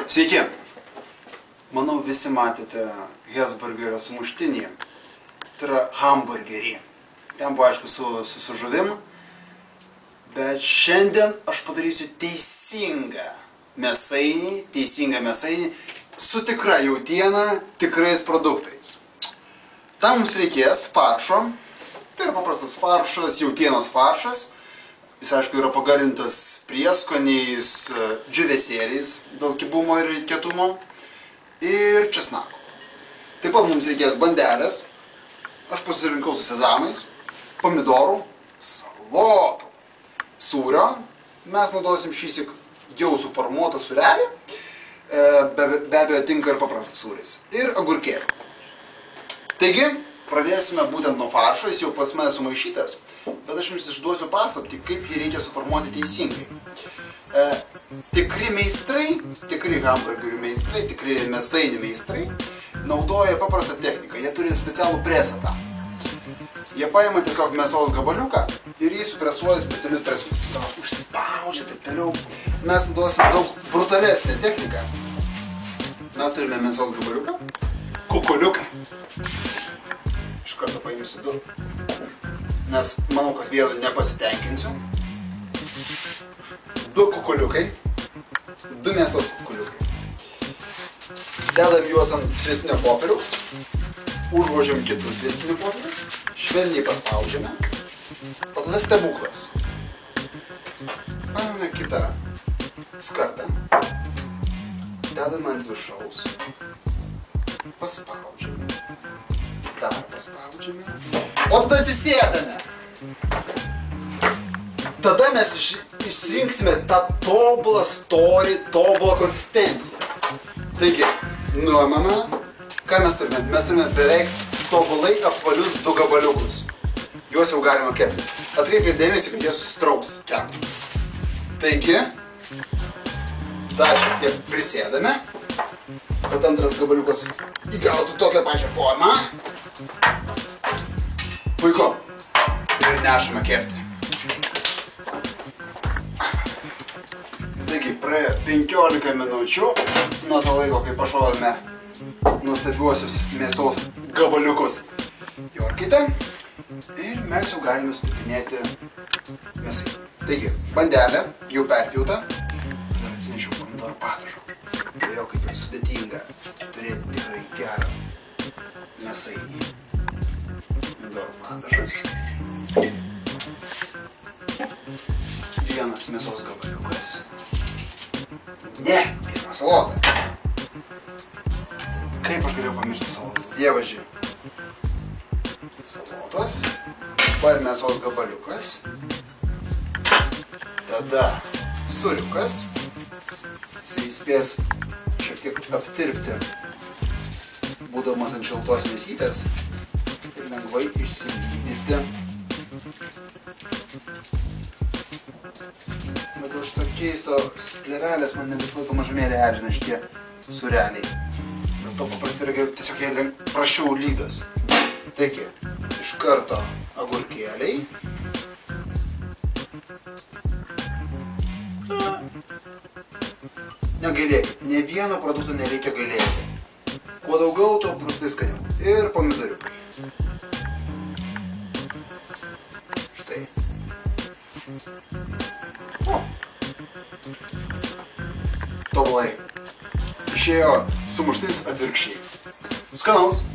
Sveiki! Manau, visi matėte Hesburgerio sumuštinį. Tai yra hamburgerį. Ten buvo, aišku, su žuvim. Bet šiandien aš padarysiu teisingą mėsainį su tikra jautiena, tikrais produktais. Tam mums reikės faršo. Tai yra paprastas faršas, jautienos faršas. Jis, aišku, yra pagardintas prieskoniais, džiūvėsėliais dėl kibumo ir kietumo ir česnako. Taip pat mums reikės bandelės. Aš pasirinkau su sezamais, pomidorų, salotų, sūrio. Mes naudosim šįsyk jau suformuotą sūrelį. Be abejo tinka ir paprastas sūris. Ir agurkėlį. Taigi, pradėsime būtent nuo faršo. Jis jau pas mane sumaišytas. Bet aš jums išduosiu paslaptį, kaip jį reikia suformuoti teisingai. Tikri meistrai, tikri hamburgerių meistrai, tikri mėsainių meistrai naudoja paprastą techniką. Jie turi specialų presą tam. Jie paima tiesiog mėsos gabaliuką ir jį supresuoja specialiu presu. Užspaudžia, taip toliau. Mes naudosim daug brutalesnę techniką. Mes turime mėsos gabaliuką, kukuliuką. Iš karto paimsiu du. Nes manau, kad vėl nepasitenkinsiu. Du kukuliukai. Du mėsos kukuliukai. Dedam juos ant sviestinio popieriaus. Užvožiam kitus sviestinio popierius. Švelniai paspaudžiame. O tada stebuklas. Paimame kitą skardą. Dedame ant viršaus. Paspaudžiame. Dar paspaudžiame. O tada atsisėdame. Tada mes išrinksime tą tobulą storį, tobulą konsistenciją. Taigi, nuimame. Ką mes turime? Mes turime beveik tobulai apvalius du gabaliukus. Juos jau galima kepti. Atkreipkite dėmesį, kad jie susitrauks kepti. Taigi, dar šiek tiek prisėdame, kad antras gabaliukas įgautų tokią pačią formą. Puiku. Ir nešame kepti. Taigi, praėjo 15 minučių nuo to laiko, kai pašovėme nuostabiuosius mėsos gabaliukus į orkaitę. Ir mes jau galime sutipinėti mėsai. Taigi, bandelė jau perpjauta. Dar atsinešiau pomidorų padažo. Todėl kaip ir sudėtinga turėti tikrai gerą mėsainį. Pomidorų padažas. Vienas mėsos gabaliukas. Ne, pirmą salotą. Kaip aš galėjau pamiršti salotas? Dievaži. Salotas. Ir mėsos gabaliukas. Tada sūriukas. Jisai spės šiek tiek aptirpti, būdamas ant šiltos mėsytės. Ir lengvai išsilydyti. Bet dėl šito keisto plėvelės man ne visą laiką mažumėlį erzina šitie sūreliai. Dėl to paprastai yra tiesiog jie prašiau lydos. Taigi, iš karto agurkėliai. Negailėkit, ne vieno produkto nereikia gailėti. Kuo daugiau, tuo prastai skaniau. Ir pomidoriukai. Štai. Tobulai. Išėjo sumuštinis atvirkščiai. Skanaus.